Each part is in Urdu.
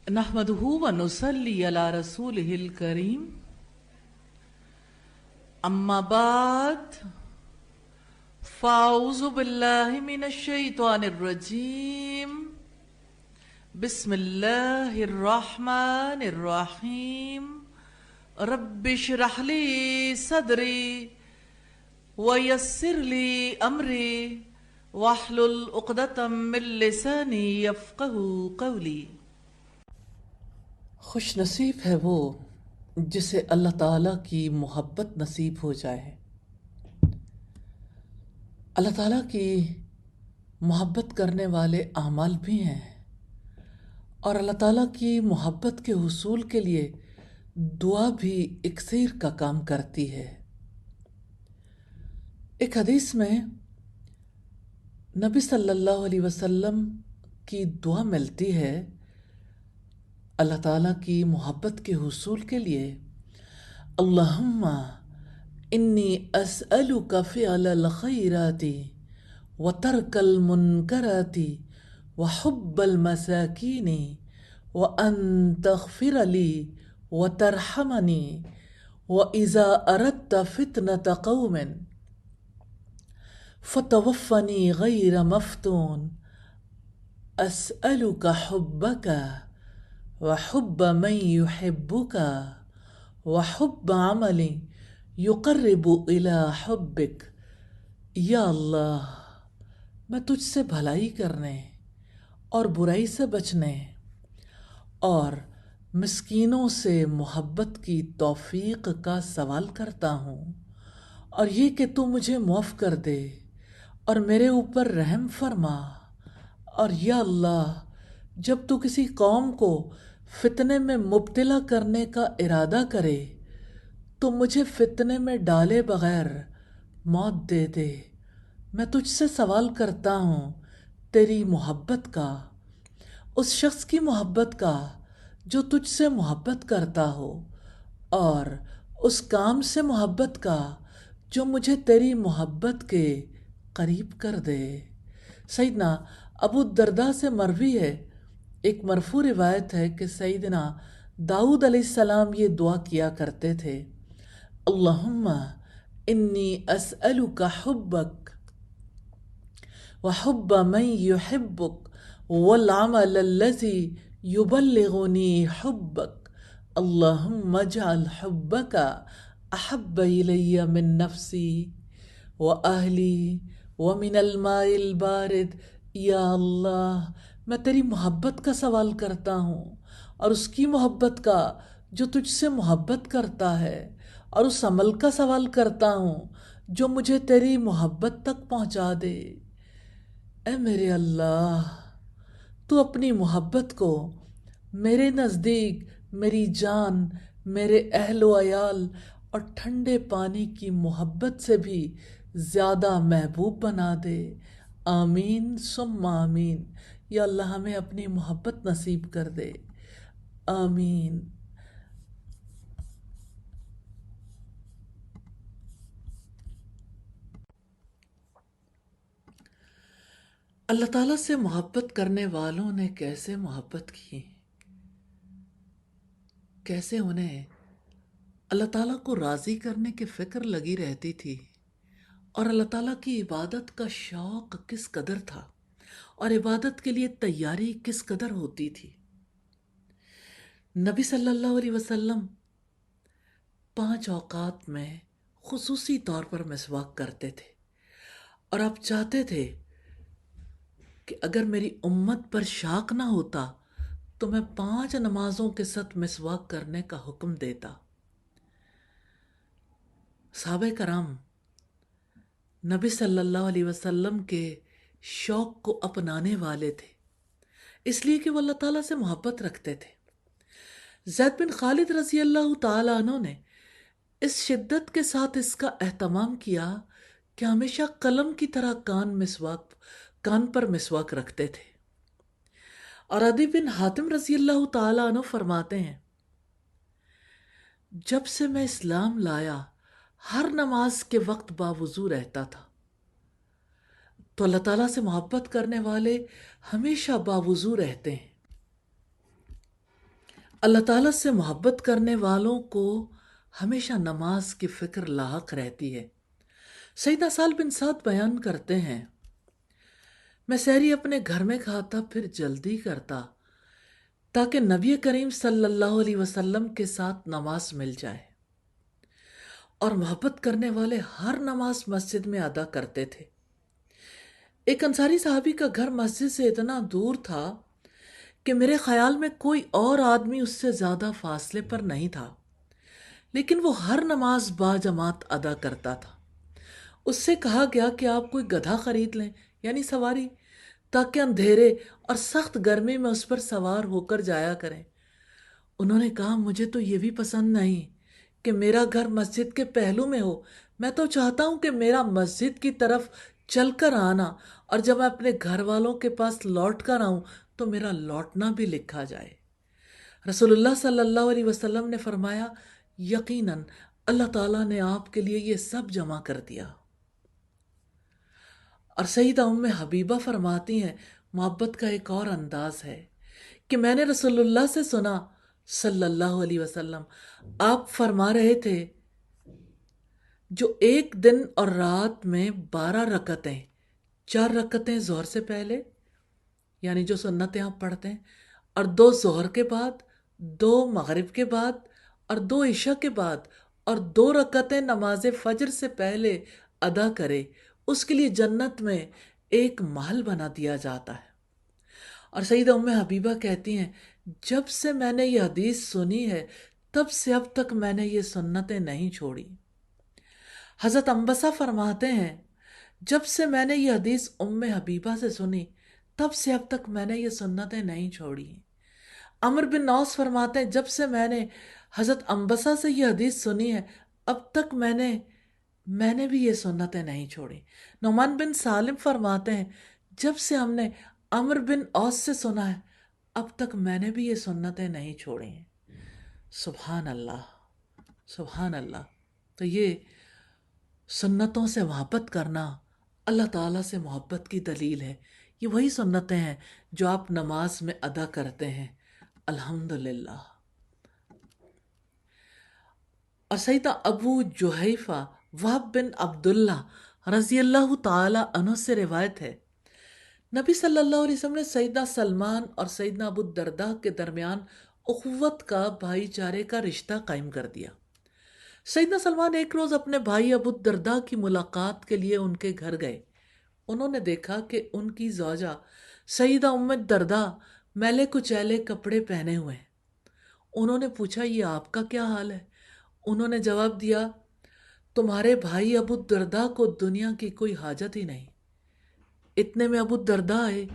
نحمده ونصلي على رسوله الكريم أما بعد فأعوذ بالله من الشيطان الرجيم بسم الله الرحمن الرحيم رب اشرح لي صدري ويسر لي أمري واحلل عقدة من لساني يفقهوا قولي۔ خوش نصیب ہے وہ جسے اللہ تعالیٰ کی محبت نصیب ہو جائے۔ اللہ تعالیٰ کی محبت کرنے والے اعمال بھی ہیں، اور اللہ تعالیٰ کی محبت کے حصول کے لیے دعا بھی اکثیر کا کام کرتی ہے۔ ایک حدیث میں نبی صلی اللہ علیہ وسلم کی دعا ملتی ہے اللہ تعالیٰ کی محبت کے حصول کے لیے۔ اللہم انی اسألک فعل الخیرات وترک المنکرات وحب المساکین وان تغفر لی وترحمنی واذا اردت فتنة قوم فتوفنی غیر مفتون اسألک حبک وحب من يحبك وحب عمل يقرب إلى حبك۔ یا اللہ، میں تجھ سے بھلائی کرنے اور برائی سے بچنے اور مسکینوں سے محبت کی توفیق کا سوال کرتا ہوں، اور یہ کہ تو مجھے معاف کر دے اور میرے اوپر رحم فرما۔ اور یا اللہ، جب تو کسی قوم کو فتنے میں مبتلا کرنے کا ارادہ کرے تو مجھے فتنے میں ڈالے بغیر موت دے دے۔ میں تجھ سے سوال کرتا ہوں تیری محبت کا، اس شخص کی محبت کا جو تجھ سے محبت کرتا ہو، اور اس کام سے محبت کا جو مجھے تیری محبت کے قریب کر دے۔ سیدنا ابو الدرداء سے مروی ہے، ایک مرفوع روایت ہے کہ سیدنا داؤد علیہ السلام یہ دعا کیا کرتے تھے، اللہم انی اسألک حبک وحب من یحبک والعمل الذی یبلغنی حبک، اللہم اجعل حبک احب الی من نفسی واہلی ومن الماء البارد۔ یا اللہ، میں تیری محبت کا سوال کرتا ہوں، اور اس کی محبت کا جو تجھ سے محبت کرتا ہے، اور اس عمل کا سوال کرتا ہوں جو مجھے تیری محبت تک پہنچا دے۔ اے میرے اللہ، تو اپنی محبت کو میرے نزدیک میری جان، میرے اہل و عیال اور ٹھنڈے پانی کی محبت سے بھی زیادہ محبوب بنا دے۔ آمین ثم آمین۔ یا اللہ، ہمیں اپنی محبت نصیب کر دے، آمین۔ اللہ تعالیٰ سے محبت کرنے والوں نے کیسے محبت کی، کیسے انہیں اللہ تعالیٰ کو راضی کرنے کی فکر لگی رہتی تھی، اور اللہ تعالیٰ کی عبادت کا شوق کس قدر تھا، اور عبادت کے لیے تیاری کس قدر ہوتی تھی۔ نبی صلی اللہ علیہ وسلم 5 اوقات میں خصوصی طور پر مسواک کرتے تھے، اور آپ چاہتے تھے کہ اگر میری امت پر شاق نہ ہوتا تو میں 5 نمازوں کے ساتھ مسواک کرنے کا حکم دیتا۔ صحابہ کرام نبی صلی اللہ علیہ وسلم کے شوق کو اپنانے والے تھے، اس لیے کہ وہ اللہ تعالیٰ سے محبت رکھتے تھے۔ زید بن خالد رضی اللہ تعالیٰ عنہ نے اس شدت کے ساتھ اس کا اہتمام کیا کہ ہمیشہ قلم کی طرح کان پر مسواک رکھتے تھے۔ اور عدی بن حاتم رضی اللہ تعالیٰ عنہ فرماتے ہیں، جب سے میں اسلام لایا ہر نماز کے وقت باوضو رہتا تھا۔ تو اللہ تعالیٰ سے محبت کرنے والے ہمیشہ باوضو رہتے ہیں۔ اللہ تعالیٰ سے محبت کرنے والوں کو ہمیشہ نماز کی فکر لاحق رہتی ہے۔ سیدنا سہل بن سعد بیان کرتے ہیں، میں سحری اپنے گھر میں کھاتا پھر جلدی کرتا تاکہ نبی کریم صلی اللہ علیہ وسلم کے ساتھ نماز مل جائے، اور محبت کرنے والے ہر نماز مسجد میں ادا کرتے تھے۔ ایک انصاری صحابی کا گھر مسجد سے اتنا دور تھا کہ میرے خیال میں کوئی اور آدمی اس سے زیادہ فاصلے پر نہیں تھا، لیکن وہ ہر نماز با جماعت ادا کرتا تھا۔ اس سے کہا گیا کہ آپ کوئی گدھا خرید لیں، یعنی سواری، تاکہ اندھیرے اور سخت گرمی میں اس پر سوار ہو کر جایا کریں۔ انہوں نے کہا، مجھے تو یہ بھی پسند نہیں کہ میرا گھر مسجد کے پہلو میں ہو، میں تو چاہتا ہوں کہ میرا مسجد کی طرف چل کر آنا، اور جب میں اپنے گھر والوں کے پاس لوٹ کر آؤں تو میرا لوٹنا بھی لکھا جائے۔ رسول اللہ صلی اللہ علیہ وسلم نے فرمایا، یقیناً اللہ تعالیٰ نے آپ کے لیے یہ سب جمع کر دیا۔ اور سیدہ ام حبیبہ فرماتی ہیں، محبت کا ایک اور انداز ہے کہ میں نے رسول اللہ سے سنا صلی اللہ علیہ وسلم، آپ فرما رہے تھے، جو ایک دن اور رات میں 12 رکعتیں، 4 رکعتیں ظہر سے پہلے یعنی جو سنتیں آپ پڑھتے ہیں، اور 2 ظہر کے بعد، 2 مغرب کے بعد، اور 2 عشاء کے بعد، اور 2 رکعتیں نماز فجر سے پہلے ادا کرے، اس کے لیے جنت میں ایک محل بنا دیا جاتا ہے۔ اور سیدہ ام حبیبہ کہتی ہیں، جب سے میں نے یہ حدیث سنی ہے تب سے اب تک میں نے یہ سنتیں نہیں چھوڑی۔ حضرت انبسہ فرماتے ہیں، جب سے میں نے یہ حدیث ام حبیبہ سے سنی تب سے اب تک میں نے یہ سنتیں نہیں چھوڑی۔ عمر بن عاص فرماتے ہیں، جب سے میں نے حضرت انبسہ سے یہ حدیث سنی ہے اب تک میں نے بھی یہ سنتیں نہیں چھوڑی۔ نعمان بن سالم فرماتے ہیں، جب سے ہم نے عمر بن عاص سے سنا ہے اب تک میں نے بھی یہ سنتیں نہیں چھوڑی ہیں۔ سبحان اللہ، سبحان اللہ۔ تو یہ سنتوں سے محبت کرنا اللہ تعالیٰ سے محبت کی دلیل ہے۔ یہ وہی سنتیں ہیں جو آپ نماز میں ادا کرتے ہیں، الحمدللہ۔ اور سیدہ ابو جحیفہ وہب بن عبداللہ رضی اللہ تعالی عنہ سے روایت ہے، نبی صلی اللہ علیہ وسلم نے سیدنا سلمان اور سیدنا ابو الدرداء کے درمیان اخوت کا، بھائی چارے کا رشتہ قائم کر دیا۔ سیدنا سلمان ایک روز اپنے بھائی ابو الدرداء کی ملاقات کے لیے ان کے گھر گئے۔ انہوں نے دیکھا کہ ان کی زوجہ سیدہ ام الدرداء میلے کچیلے کپڑے پہنے ہوئے ہیں۔ انہوں نے پوچھا، یہ آپ کا کیا حال ہے؟ انہوں نے جواب دیا، تمہارے بھائی ابو الدرداء کو دنیا کی کوئی حاجت ہی نہیں۔ اتنے میں ابو الدرداء آئے،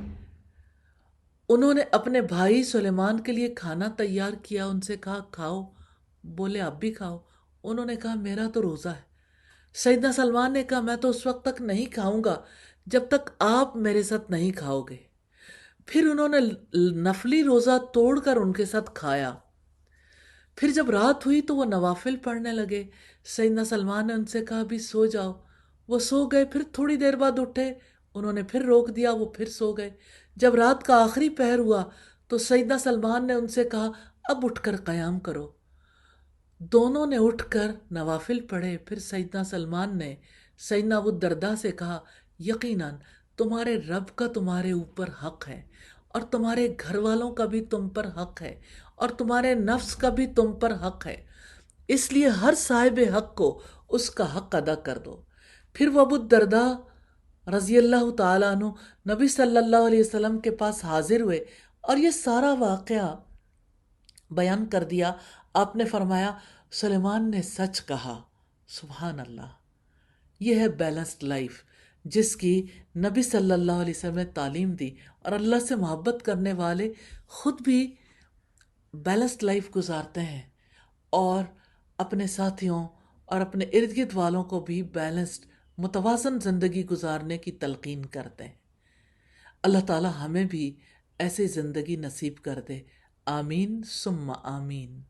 انہوں نے اپنے بھائی سلیمان کے لیے کھانا تیار کیا، ان سے کہا کھاؤ، بولے آپ بھی کھاؤ۔ انہوں نے کہا میرا تو روزہ ہے۔ سیدنا سلمان نے کہا میں تو اس وقت تک نہیں کھاؤں گا جب تک آپ میرے ساتھ نہیں کھاؤ گے۔ پھر انہوں نے نفلی روزہ توڑ کر ان کے ساتھ کھایا۔ پھر جب رات ہوئی تو وہ نوافل پڑھنے لگے۔ سیدنا سلمان نے ان سے کہا بھی سو جاؤ، وہ سو گئے۔ پھر تھوڑی دیر بعد اٹھے، انہوں نے پھر روک دیا، وہ پھر سو گئے۔ جب رات کا آخری پہر ہوا تو سیدنا سلمان نے ان سے کہا اب اٹھ کر قیام کرو۔ دونوں نے اٹھ کر نوافل پڑھے۔ پھر سیدنا سلمان نے سیدنا ابو الدرداء سے کہا، یقیناً تمہارے رب کا تمہارے اوپر حق ہے، اور تمہارے گھر والوں کا بھی تم پر حق ہے، اور تمہارے نفس کا بھی تم پر حق ہے، اس لیے ہر صاحب حق کو اس کا حق ادا کر دو۔ پھر وہ ابو الدرداء رضی اللہ تعالیٰ عنہ نبی صلی اللہ علیہ وسلم کے پاس حاضر ہوئے اور یہ سارا واقعہ بیان کر دیا۔ آپ نے فرمایا سلیمان نے سچ کہا۔ سبحان اللہ۔ یہ ہے بیلنسڈ لائف جس کی نبی صلی اللہ علیہ وسلم نے تعلیم دی، اور اللہ سے محبت کرنے والے خود بھی بیلنسڈ لائف گزارتے ہیں اور اپنے ساتھیوں اور اپنے ارد گرد والوں کو بھی بیلنسڈ متوازن زندگی گزارنے کی تلقین کرتے ہیں۔ اللہ تعالی ہمیں بھی ایسی زندگی نصیب کر دے، آمین ثم آمین۔